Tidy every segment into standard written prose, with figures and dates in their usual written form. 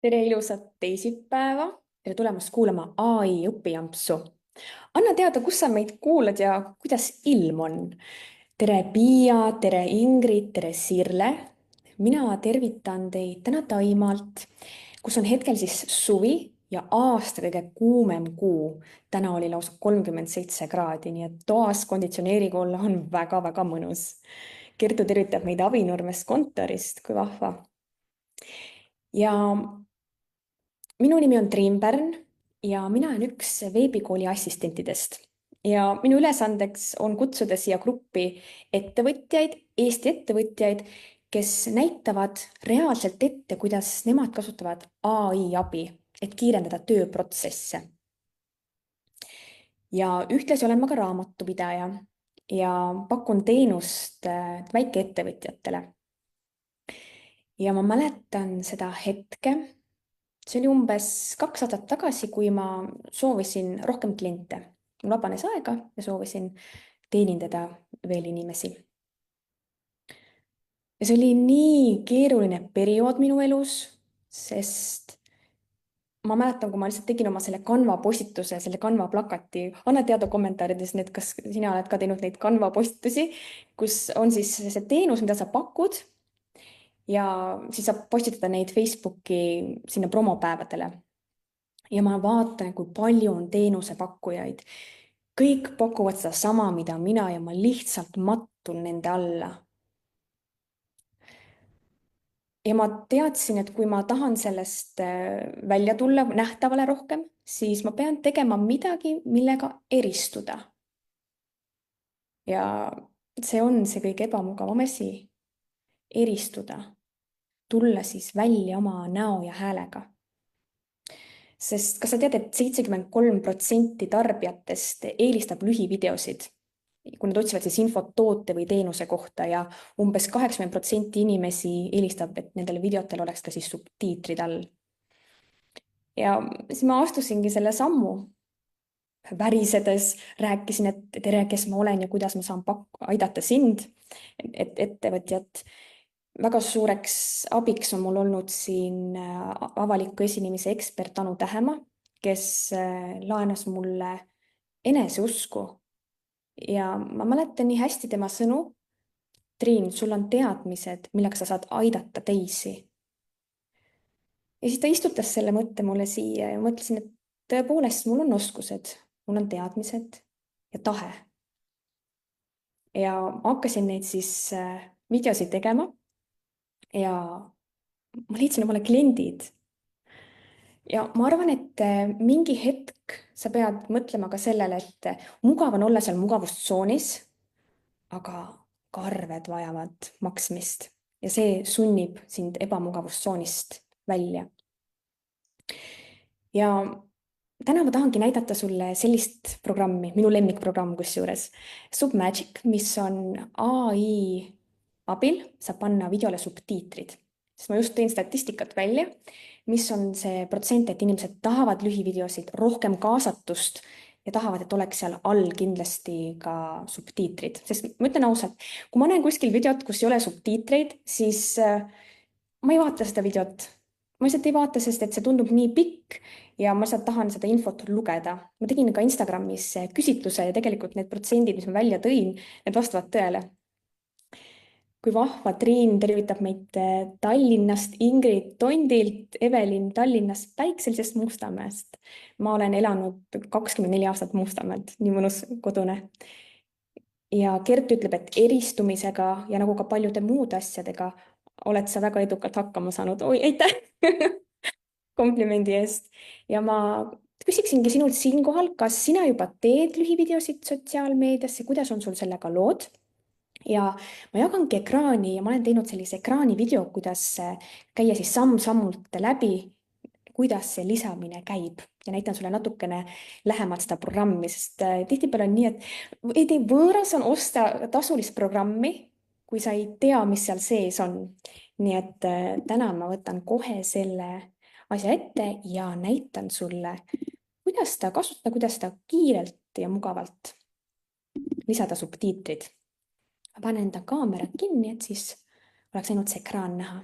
Tere ilusat teisipäeva. Tere tulemast kuulama AI õpijampsu. Anna teada, kus sa meid kuulad ja kuidas ilm on. Tere Piia, tere Ingrid, tere Sirle. Mina tervitan teid täna Taimaalt, kus on hetkel siis suvi ja aasta kõige kuumem kuu. Täna oli lausa 37 kraadi, nii et toas konditsioneeriga olla on väga-väga mõnus. Kertu tervitab meid Avinurmest kontorist, kui vahva. Ja minu nimi on Triin Pärn ja mina olen üks veebikooli assistentidest. Ja minu ülesandeks on kutsuda siia gruppi ettevõtjaid, Eesti ettevõtjaid, kes näitavad reaalselt ette, kuidas nemad kasutavad AI abi, et kiirendada tööprotsesse. Ja ühtlasi olen ma ka raamatupidaja ja pakun teenust väikeettevõtjatele. Ja ma mäletan seda hetke. See oli umbes 2 aastat tagasi, kui ma soovisin rohkem kliente. Mul vabanes aega ja soovisin teenindada veel inimesi. Ja see oli nii keeruline periood minu elus, sest ma mäletan, kui ma lihtsalt tegin oma selle Canva postituse, selle Canva plakati. Anna teada kommentaarides, kas sina oled ka teinud neid Canva postitusi, kus on siis see teenus, mida sa pakud ja siis saab postitada neid Facebooki sinna promopäevadele. Ja ma vaatan, kui palju on teenusepakkujaid. Kõik pakuvad seda sama, mida mina ja ma lihtsalt mattun nende alla. Ja ma teadsin, et kui ma tahan sellest välja tulla nähtavale rohkem, siis ma pean tegema midagi, millega eristuda. Ja see on see kõige ebamugavam asi. Eristuda. Tulla siis välja oma näo ja häälega. Sest kas sa tead, et 73% tarbijatest eelistab lühivideosid, kui nad otsivad siis infot toote või teenuse kohta ja umbes 80% inimesi eelistab, et nendel videotel oleks ka siis subtiitrid all. Ja siis ma astusingi selle sammu. Värisedes rääkisin, et tere, kes ma olen ja kuidas ma saan aidata sind, et ettevõtjat. Väga suureks abiks on mul olnud siin avaliku esinemise ekspert Anu Tähemaa, kes laenas mulle eneseusku. Ja ma mäletan nii hästi tema sõnu. Triin, sul on teadmised, millega sa saad aidata teisi. Ja siis ta istutas selle mõtte mulle siia ja mõtlesin, et tõepoolest mul on oskused, mul on teadmised ja tahe. Ja ma hakkasin neid siis videosid tegema ja ma leidsin omale kliendid. Ja ma arvan, et mingi hetk sa pead mõtlema ka sellele, et mugav on olla seal mugavustsoonis, aga ka arved vajavad maksmist ja see sunnib sind ebamugavustsoonist välja. Ja täna ma tahangi näidata sulle sellist programmi, minu lemmikprogramm kusjuures, Submagic, mis on AI abil saab panna videole subtiitrid. Sest ma just tõin statistikat välja, mis on see protsent, et inimesed tahavad lühivideosid, rohkem kaasatust ja tahavad, et oleks seal all kindlasti ka subtiitrid. Sest ma ütlen ausalt, kui ma näen kuskil videot, kus ei ole subtiitreid, siis ma ei vaata seda videot. Ma lihtsalt ei vaata, sest et see tundub nii pikk ja ma lihtsalt tahan seda infot lugeda. Ma tegin ka Instagramis küsitluse ja tegelikult need protsendid, mis ma välja tõin, need vastavad tõele. Kui vahva, Triin tervitab meid Tallinnast, Ingrid Tondilt, Evelin Tallinnast, päikselisest Mustamäest. Ma olen elanud 24 aastat Mustamäelt, nii mõnus kodune. Ja Kert ütleb, et eristumisega ja nagu ka paljude muude asjadega oled sa väga edukalt hakkama saanud. Oi, aitäh komplimendi eest. Ja ma küsiksingi sinult siinkohal, kas sina juba teed lühivideosid sotsiaalmeediasse, kuidas on sul sellega lood? Ja ma jagangi ekraani ja ma olen teinud sellise ekraanivideo, kuidas käia siis samm-sammult läbi, kuidas see lisamine käib ja näitan sulle natukene lähemalt seda programmi, sest tihtipeale on nii, et võõras on osta tasulist programmi, kui sa ei tea, mis seal sees on. Nii et täna ma võtan kohe selle asja ette ja näitan sulle, kuidas seda kasutada, kuidas seda kiirelt ja mugavalt lisada subtiitrid. Ma panen enda kaamera kinni, et siis oleks ainult see ekraan näha.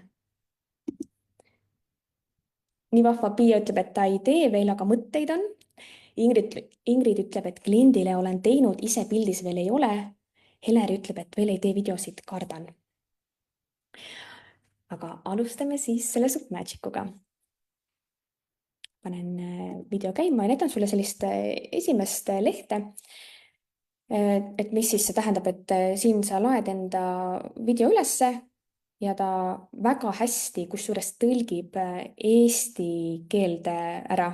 nii vahva Piia ütleb, et ta ei tee veel, aga mõtteid on. Ingrid ütleb, et kliendile olen teinud, ise pildis veel ei ole. Heleri ütleb, et veel ei tee videosid, kardan. Aga alustame siis selle Submagicuga. Panen video käima ja näitan sulle sellist esimest lehte. Et mis siis see tähendab, et siin sa laed enda video ülesse ja ta väga hästi, kusjuures tõlgib eesti keelde ära.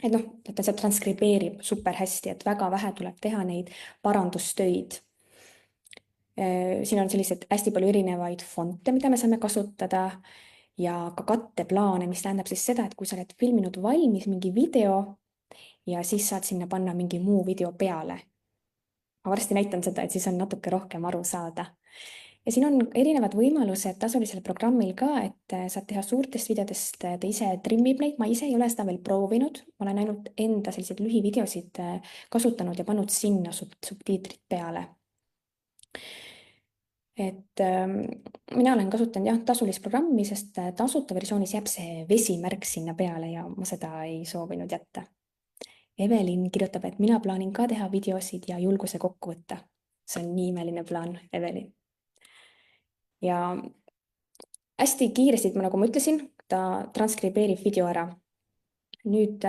Et noh, ta sealt transkribeerib super hästi, et väga vähe tuleb teha neid parandustöid. Siin on sellised hästi palju erinevaid fonte, mida me saame kasutada ja ka katteplaane, mis tähendab siis seda, et kui sa oled filminud valmis mingi video ja siis saad sinna panna mingi muu video peale. Ma varsti näitan seda, et siis on natuke rohkem aru saada. Ja siin on erinevad võimalused tasulisel programmil ka, et saad teha suurtest videodest, ta ise trimmib neid, ma ise ei ole seda veel proovinud, ma olen ainult enda selliseid lühivideosid kasutanud ja pannud sinna subtiitrid peale. Et mina olen kasutanud jah tasulist programmi, sest tasuta versioonis jääb see vesimärk sinna peale ja ma seda ei soovinud jätta. Evelin kirjutab, et mina plaanin ka teha videosid ja julguse kokku võtta. See on nii imeline plaan, Evelin. Ja hästi kiiresti, nagu ma ütlesin, ta transkribeerib video ära. Nüüd,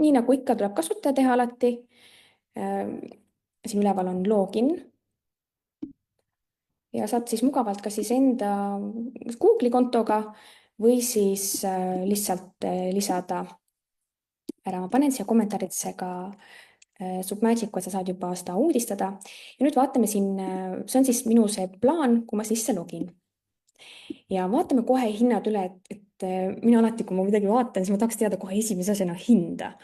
nii nagu ikka, tuleb kasutaja teha alati. Siin üleval on login. Ja saad siis mugavalt ka siis enda Google'i kontoga või siis lihtsalt lisada ära. Ma panen siia kommentaaridesse ka Submagicu, et sa saad juba seda uudistada. Ja nüüd vaatame siin, see on siis minu see plaan, kui ma sisse login. Ja vaatame kohe hinnad üle, et mina alati, kui ma midagi vaatan, siis ma tahaks teada kohe esimese asjana hinda.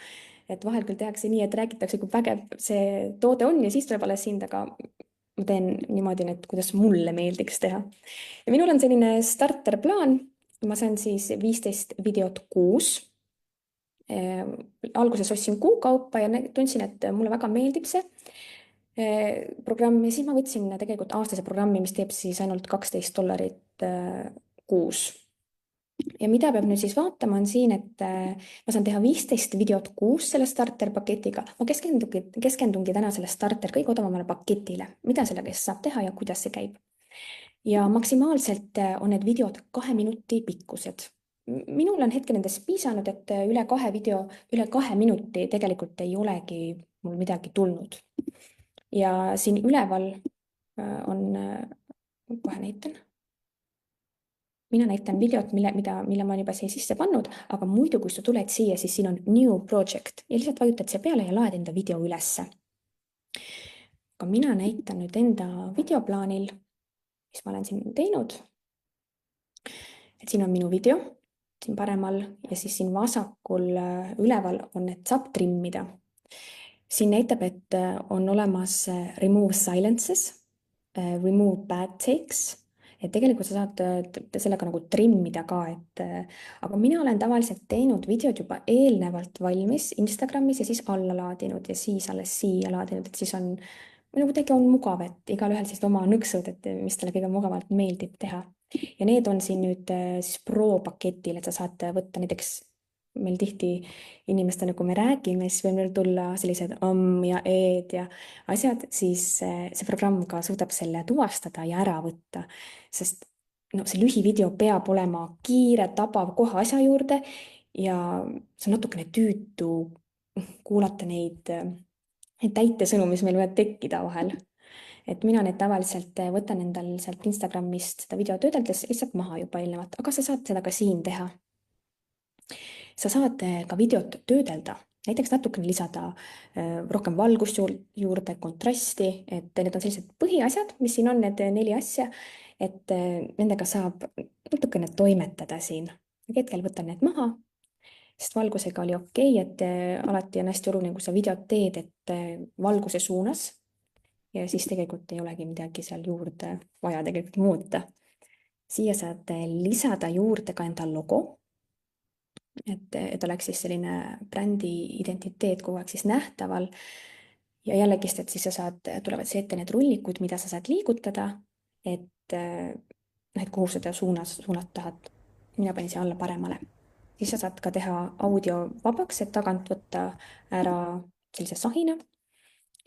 Et vahel küll tehakse nii, et räägitakse, kui vägev see toode on ja siis tuleb alles hind, aga ma teen niimoodi, et kuidas mulle meeldiks teha. Ja minul on selline starterplaan. Ma saan siis 15 videot kuus. Alguses ostsin kuu kaupa ja tundsin, et mulle väga meeldib see programm ja siis ma võtsin tegelikult aastase programmi, mis teeb siis ainult $12 kuus. Ja mida peab nüüd siis vaatama on siin, et ma saan teha 15 videot kuus selle starterpaketiga. Ma keskendungi täna selle starter kõige odavamale paketile, mida sellega saab teha ja kuidas see käib. Ja maksimaalselt on need videod 2 minuti pikkused. Minul on hetkel nendest piisanud, et üle 2 minuti tegelikult ei olegi mul midagi tulnud. Ja siin üleval on, kohe näitan. Mina näitan videot, mille ma olen juba siia sisse pannud, aga muidu, kui sa tuled siia, siis siin on New Project ja lihtsalt vajutad siia peale ja laed enda video ülesse. Aga mina näitan nüüd enda videoplaanil, mis ma olen siin teinud. Et siin on minu video, siin paremal ja siis siin vasakul üleval on, et saab trimmida. Siin näitab, et on olemas remove silences, remove bad takes. Et tegelikult sa saad sellega nagu trimmida ka, aga mina olen tavaliselt teinud videod juba eelnevalt valmis Instagramis ja siis alla laadinud ja siis alles siia laadinud, et siis on kuidagi on mugav, et igalühel siis oma nõksud, et mis talle kõige mugavalt meeldib teha. Ja need on siin nüüd siis pro paketil, et sa saad võtta näiteks meil tihti inimestena, kui me räägime, siis võib meil tulla sellised ja eed ja asjad, siis see programm ka suudab selle tuvastada ja ära võtta, sest no, see lühivideo peab olema kiire, tabav kohe asja juurde ja see on natukene tüütu kuulata neid täitesõnu, mis meil võivad tekkida vahel. Et mina neid tavaliselt võtan endal sealt Instagramist seda video töödeldes lihtsalt maha juba eelnevalt, aga sa saad seda ka siin teha. Sa saad ka videot töödelda, näiteks natukene lisada rohkem valgust juurde, kontrasti, et need on sellised põhiasjad, mis siin on, need 4 asja, et nendega saab natukene toimetada siin. Hetkel võtan need maha, sest valgusega oli okei, et alati on hästi oluline, kui sa videot teed, et valguse suunas ja siis tegelikult ei olegi midagi seal juurde vaja tegelikult muuta. Siia saad lisada juurde ka enda logo. Et oleks siis selline brändi identiteet kogu aeg siis nähtaval. Ja jällegist, et siis tulevad see ette need rullikud, mida sa saad liigutada, et kuhu seda suunat tahad. Mina panin siia alla paremale. siis sa saad ka teha audio vabaks, et tagant võtta ära sellise sahina.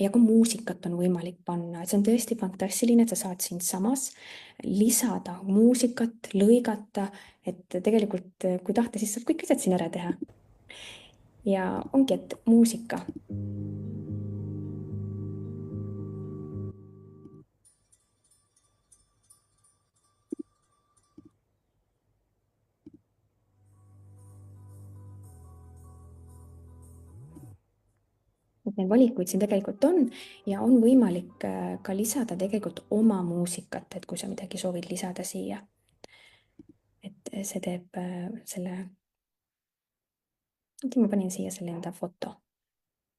Ja ka muusikat on võimalik panna, et see on tõesti fantastiline, et sa saad siinsamas lisada muusikat, lõigata, et tegelikult kui tahta, siis saab kõik asjad siin ära teha. Ja ongi, et muusika. Et neid valikuid siin tegelikult on ja on võimalik ka lisada tegelikult oma muusikat, et kui sa midagi soovid lisada siia. Et see teeb selle, ma panin siia selle enda foto.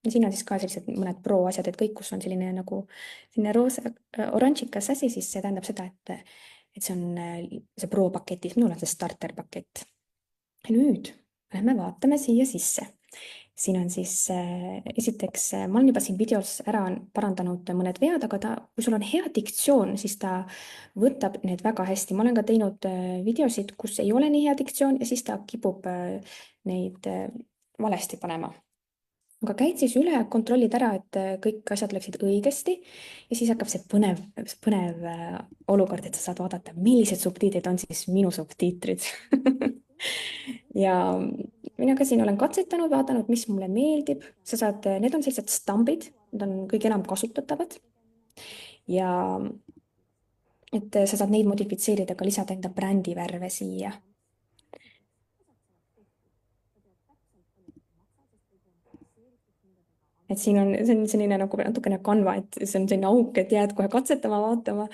Ja siin on siis ka sellised mõned pro asjad, et kõik, kus on selline nagu selline roosa, oranžikas asi, siis see tähendab seda, et see on see pro paketis, minul on see starter pakett. Ja nüüd lähme vaatame siia sisse. Siin on siis esiteks, ma olen juba siin videos ära parandanud mõned vead, aga kui sul on hea diktsioon, siis ta võtab need väga hästi. Ma olen ka teinud videosid, kus ei ole nii hea diktsioon ja siis ta kipub neid valesti panema. Aga käid siis üle, kontrollid ära, et kõik asjad läksid õigesti ja siis hakkab see põnev olukord, et sa saad vaadata, millised subtiitrid on siis minu subtiitrid. Ja mina ka siin olen katsetanud, vaadanud, mis mulle meeldib. Need on sellised stambid, need on kõige enam kasutatavad. Ja et sa saad neid modifitseerida, ka lisada enda brändivärve siia. Et siin on, see on selline nagu natukene kanva, et see on selline auk, et jääd kohe katsetama, vaatama.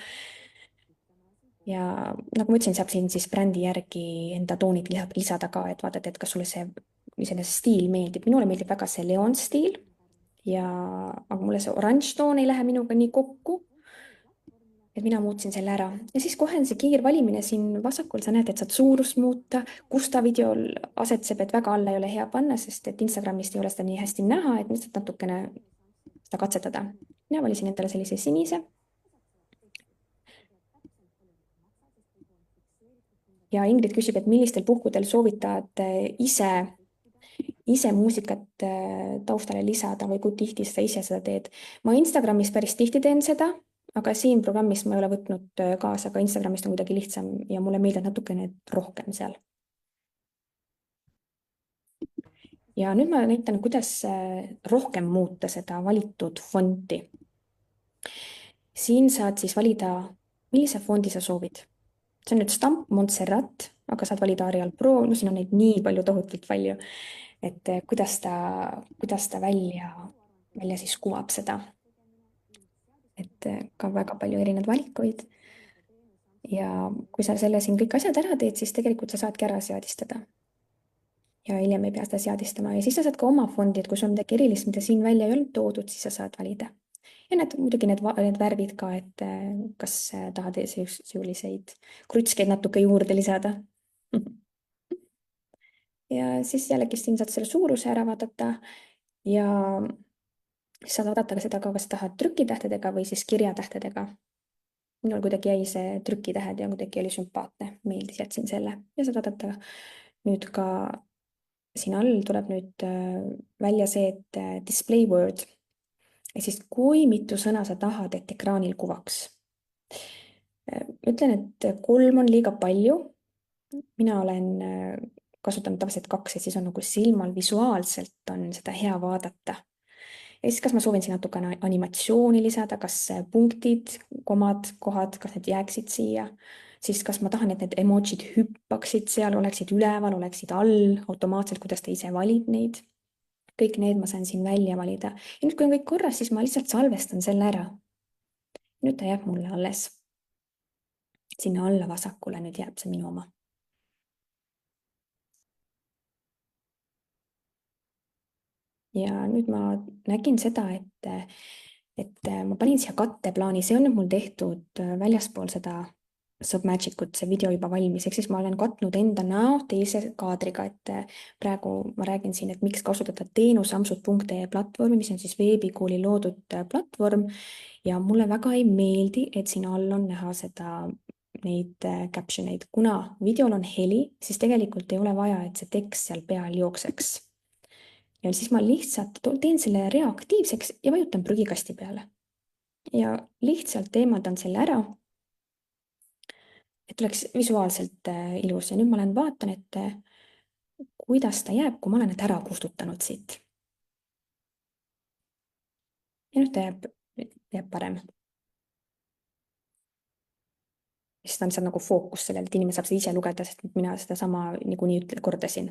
Ja nagu ma ütlesin, saab siin siis brändi järgi enda toonid lisada ka, et vaadata, et kas sulle see stiil meeldib. Minule meeldib väga see Leon stiil aga mulle see oranž toon ei lähe minuga nii kokku. Et mina muutsin selle ära ja siis kohe on see kiirvalimine siin vasakul, sa näed, et saad suurust muuta, kus ta videol asetseb, et väga alla ei ole hea panna, sest et Instagramist ei ole seda nii hästi näha, et lihtsalt natukene seda katsetada. Mina valisin endale sellise sinise. Ja Ingrid küsib, et millistel puhkudel soovitad ise muusikat taustale lisada või kui tihti sa ise seda teed. Ma Instagramis päris tihti teen seda, aga siin programmis ma ei ole võtnud kaasa, aga Instagramist on kuidagi lihtsam ja mulle meeldib natukene rohkem seal. Ja nüüd ma näitan, kuidas rohkem muuta seda valitud fonti. Siin saad siis valida, millise fondi sa soovid. See on nüüd Stamp Montserrat, aga saad valida Arial Pro, no siin on neid nii palju, tohutult palju, et kuidas ta välja siis kuvab seda. Et ka väga palju erinevaid valikuid. Ja kui sa selle siin kõik asjad ära teed, siis tegelikult sa saadki ära seadistada. Ja hiljem ei pea seda seadistama ja siis sa saad ka oma fondi, et kui sul on midagi erilist, mida siin välja ei olnud toodud, siis sa saad valida. Ja muidugi need värvid ka, et kas tahad selliseid krutskeid natuke juurde lisada. Ja siis jällegi siin saad selle suuruse ära vaadata ja saad vaadata ka seda, kas tahad trükitähtedega või siis kirjatähtedega. Minul kuidagi jäi see trükitähed ja kuidagi oli sümpaatne, meeldis, jätsin selle ja saad vaadata nüüd ka siin all tuleb nüüd välja see, et display word. Ja siis kui mitu sõna sa tahad, et ekraanil kuvaks. Ütlen, et 3 on liiga palju. Mina olen kasutanud tavaliselt 2, et siis on nagu silmal visuaalselt on seda hea vaadata. Ja siis kas ma soovin siin natukene animatsiooni lisada, kas punktid, komad, kohad, kas need jääksid siia. Siis kas ma tahan, et need emojid hüppaksid seal, oleksid üleval, oleksid all, automaatselt, kuidas ta ise valib neid. Kõik need ma saan siin välja valida. Ja nüüd, kui on kõik korras, siis ma lihtsalt salvestan selle ära. Nüüd ta jääb mulle alles. Sinna alla vasakule nüüd jääb see minu oma. Ja nüüd ma nägin seda, et ma panin siia katteplaani, see on nüüd mul tehtud väljaspool seda Submagicut, see video juba valmis, ehk siis ma olen katnud enda näo teise kaadriga, et praegu ma räägin siin, et miks kasutada teenusampsud.ee platvormi, mis on siis veebikooli loodud platvorm ja mulle väga ei meeldi, et siin all on näha seda neid caption eid. Kuna videol on heli, siis tegelikult ei ole vaja, et see tekst seal peal jookseks. Ja siis ma lihtsalt teen selle rea aktiivseks ja vajutan prügikasti peale. Ja lihtsalt eemaldan selle ära, et oleks visuaalselt ilus. Ja nüüd ma vaatan, et kuidas ta jääb, kui ma olen need ära kustutanud siit. Ja nüüd ta jääb parem. Siis ta on lihtsalt nagu fookus sellele, et inimene saab seda ise lugeda, sest mina seda sama niikuinii kordasin.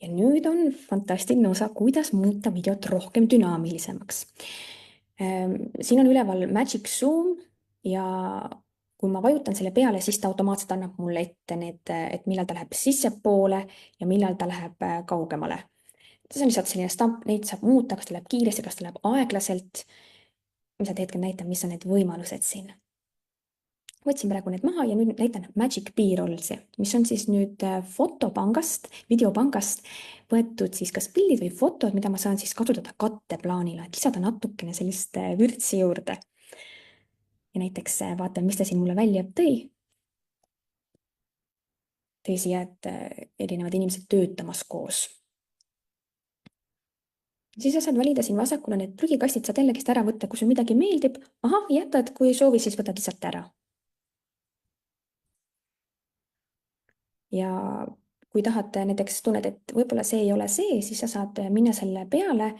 Ja nüüd on fantastiline osa, kuidas muuta videot rohkem dünaamilisemaks. Siin on üleval Magic Zoom ja kui ma vajutan selle peale, siis ta automaatselt annab mulle ette need, et millal ta läheb sissepoole ja millal ta läheb kaugemale. See on lihtsalt selline stamp, neid saab muuta, kas ta läheb kiiresti, kas ta läheb aeglaselt. Mis sa hetkel näitan, mis on need võimalused siin. Võtsin praegu need maha ja nüüd näitan Magic B-Rollsi, mis on siis nüüd fotopangast, videopangast võetud siis kas pildid või fotod, mida ma saan siis kasutada katteplaanile, et lisada natukene sellist vürtsi juurde. Ja näiteks vaatan, mis ta siin mulle välja tõi. Tõi siia, et erinevad inimesed töötamas koos. Siis sa saad valida siin vasakul on need prügikastid, saad jällegist ära võtta, kui sul midagi meeldib. Aha, jätad, kui ei soovi, siis võtad lihtsalt ära. Ja kui tahad näiteks tunned, et võib-olla see ei ole see, siis sa saad minna selle peale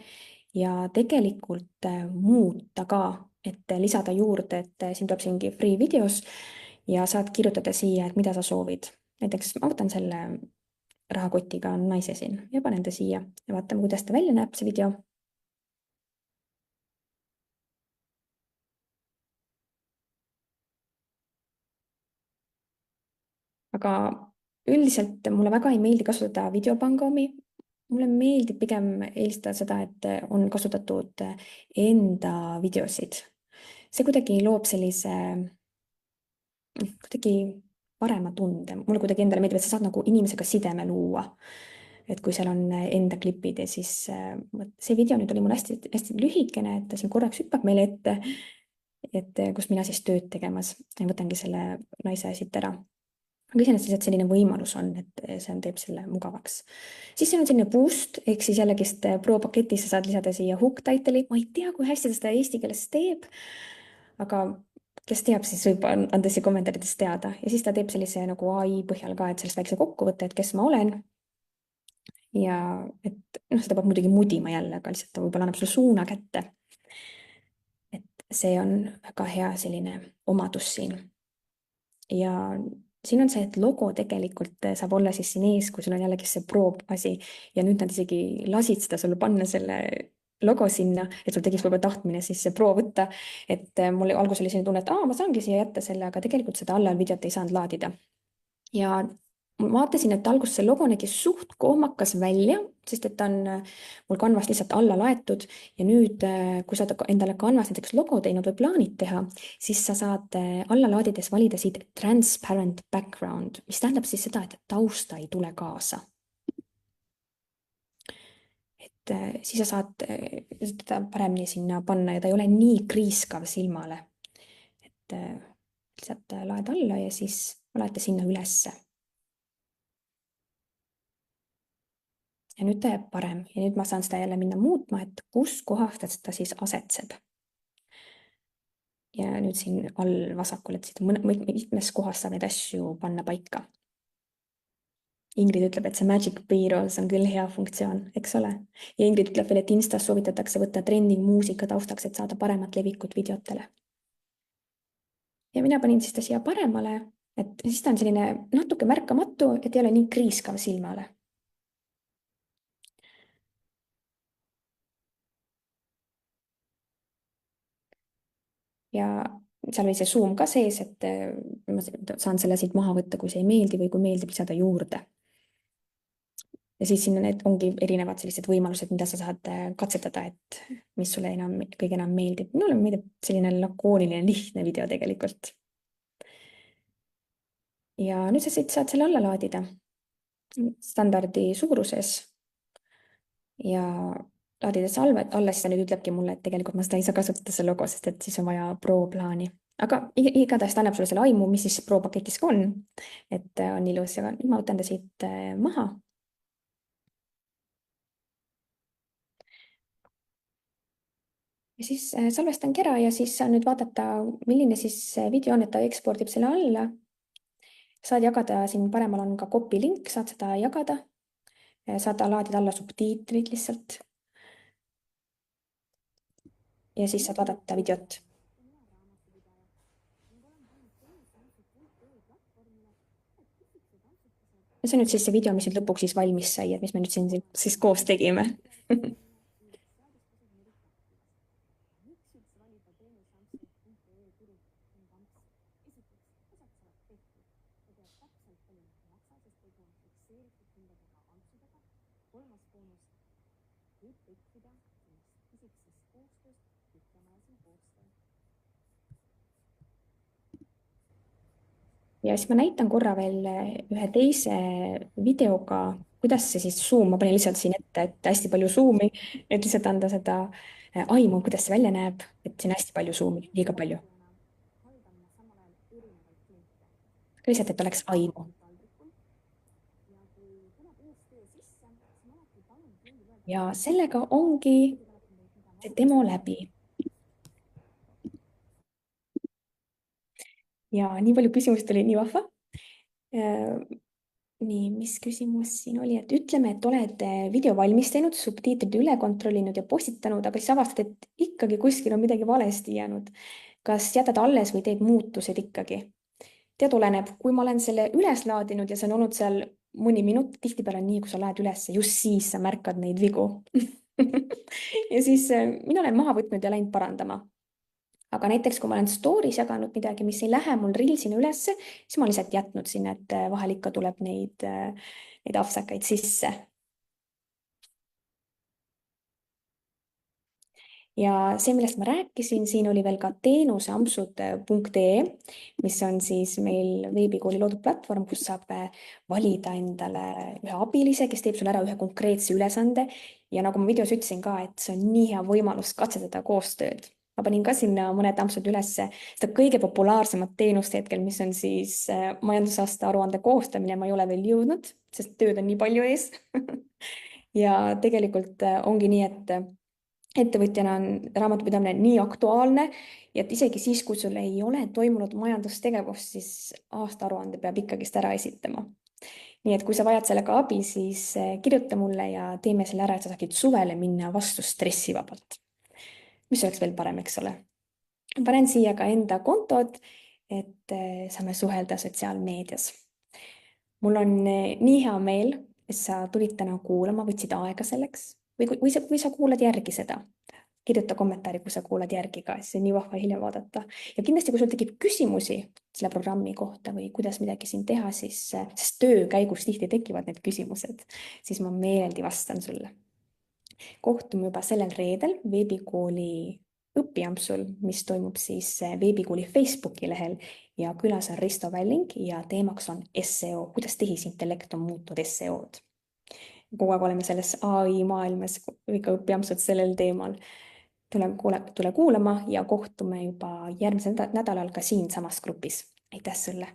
ja tegelikult muuta ka, et lisada juurde, et siin tuleb siingi free videos ja saad kirjutada siia, et mida sa soovid. Näiteks ma võtan selle rahakotiga naise siin ja panen ta siia ja vaatame, kuidas ta välja näeb, see video. Aga üldiselt mulle väga ei meeldi kasutada videopanga omi. Mulle meeldib pigem eelistada seda, et on kasutatud enda videosid. See kuidagi loob sellise kuidagi parema tunde. Mulle kuidagi endale meeldib, et sa saad nagu inimesega sideme luua. Et kui seal on enda klipid ja siis see video nüüd oli mul hästi, hästi lühikene, et ta siin korraks hüppab meile ette, et kus mina siis tööd tegemas ja võtangi selle naise siit ära. Aga iseenesest lihtsalt selline võimalus on, et see teeb selle mugavaks. Siis siin on selline boost, ehk siis jällegist pro paketis sa saad lisada siia hook title'i. Ma ei tea, kui hästi ta seda eesti keeles teeb, aga kes teab, siis võib anda siia kommentaarides teada. Ja siis ta teeb sellise nagu AI põhjal ka, et sellest väikse kokkuvõtte, et kes ma olen. Ja et seda peab muidugi mudima jälle, aga lihtsalt ta võib-olla annab sulle suuna kätte. Et see on väga hea selline omadus siin. Ja siin on see, et logo tegelikult saab olla siis siin ees, kui sul on jällegi see pro asi ja nüüd nad isegi lasid seda sulle panna selle logo sinna, et sul tekkis võib-olla tahtmine siis see pro võtta. Et mul alguses oli selline tunne, et ma saangi siia jätta selle, aga tegelikult seda alla videot ei saanud laadida. Ja ma vaatasin, et alguses see logo nägi suht kohmakas välja, sest et ta on mul Canvas lihtsalt alla laetud ja nüüd, kui sa oled endale Canvas näiteks logo teinud või plaanid teha, siis sa saad alla laadides valida siit transparent background, mis tähendab siis seda, et tausta ei tule kaasa. Et siis sa saad seda paremini sinna panna ja ta ei ole nii kriiskav silmale. Et lihtsalt laed alla ja siis laete sinna ülesse. Ja nüüd ta jääb parem ja nüüd ma saan seda jälle minna muutma, et kus kohas ta siis asetseb. Ja nüüd siin all vasakul, et siit mitmes kohas saab neid asju panna paika. Ingrid ütleb, et see Magic B-Rolls on küll hea funktsioon, eks ole? Ja Ingrid ütleb veel, et Instas soovitatakse võtta trending muusika taustaks, et saada paremat levikut videotele. Ja mina panin siis ta siia paremale, et siis ta on selline natuke märkamatu, et ei ole nii kriiskav silmale. Ja seal oli see Zoom ka sees, et ma saan selle siit maha võtta, kui see ei meeldi või kui meeldib lisada juurde. Ja siis siin ongi erinevad sellised võimalused, mida sa saad katsetada, et mis sulle kõige enam meeldib. Mulle meeldib selline lakooniline, lihtne video tegelikult. Ja nüüd sa saad selle alla laadida standardi suuruses. Ja laadides alla, siis ta nüüd ütlebki mulle, et tegelikult ma seda ei saa kasutada see logo, sest et siis on vaja pro plaani. aga igatahes ta annab sulle selle aimu, mis siis Pro paketis ka on. Et on ilus ja nüüd ma võtan ta siit maha. Ja siis salvestangi ära ja siis saan nüüd vaadata, milline siis video on, et ta ekspordib selle alla. Saad jagada, siin paremal on ka copy link, saad seda jagada. Saad laadida alla subtiitrid lihtsalt. Ja siis saad vaadata videot. Ja see on nüüd siis see video, mis nüüd lõpuks siis valmis sai, et mis me nüüd siin siis koos tegime. Ja siis ma näitan korra veel ühe teise videoga, kuidas see siis zoom, ma panin lihtsalt siin ette, et hästi palju zoom'i, et lihtsalt anda seda aimu, kuidas see välja näeb, et siin hästi palju zoom'i, liiga palju. lihtsalt, et oleks aimu. Ja sellega ongi see demo läbi. Ja nii palju küsimusi tuli, nii vahva. Nii, mis küsimus siin oli, et ütleme, et oled video valmis teinud, subtiitrid üle kontrollinud ja postitanud, aga siis avastad, et ikkagi kuskil on midagi valesti jäänud. Kas jätad alles või teed muutused ikkagi? Tead, oleneb, kui ma olen selle üles laadinud ja see on olnud seal mõni minut, tihtipeale on nii, kui sa laed üles, just siis sa märkad neid vigu. ja siis mina olen maha võtnud ja läinud parandama. Aga näiteks, kui ma olen story's jaganud midagi, mis ei lähe mul Reelsina ülesse, siis ma lihtsalt jätnud sinna, et vahel ikka tuleb neid apsakaid sisse. Ja see, millest ma rääkisin, siin oli veel ka teenuseampsud.ee, mis on siis meil veebikooli loodud platvorm, kus saab valida endale ühe abilise, kes teeb sulle ära ühe konkreetse ülesande. Ja nagu ma videos ütlesin ka, et see on nii hea võimalus katsetada koostööd. Ma panin ka sinna mõned ampsud ülesse, seda kõige populaarsemat teenust hetkel, mis on siis majandusaasta aruande koostamine, ma ei ole veel jõudnud, sest tööd on nii palju ees. ja tegelikult ongi nii, et ettevõtjana on raamatupidamine nii aktuaalne ja et isegi siis, kui sul ei ole toimunud majandustegevust, siis aastaaruande peab ikkagist ära esitama. Nii et kui sa vajad sellega abi, siis kirjuta mulle ja teeme selle ära, et sa saaksid suvele minna vastu stressivabalt. Mis oleks veel parem, eks ole? Panen siia ka enda kontod, et saame suhelda sotsiaalmeedias. Mul on nii hea meel, et sa tulid täna kuulama, võtsid aega selleks või sa kuulad järgi seda. Kirjuta kommentaari, kui sa kuulad järgi ka, see on nii vahva hiljem vaadata. Ja kindlasti, kui sul tekib küsimusi selle programmi kohta või kuidas midagi siin teha, siis sest töö käigus tihti tekivad need küsimused, siis ma meeleldi vastan sulle. Kohtume juba sellel reedel veebikooli õpiampsul, mis toimub siis veebikooli Facebooki lehel ja külas on Risto Välling ja teemaks on SEO, kuidas tehisintellekt on muutnud SEO-d. Kogu aeg oleme selles AI maailmas ikka õpiampsud sellel teemal. Tule kuulama ja kohtume juba järgmisel nädalal ka siinsamas grupis. Aitäh sulle!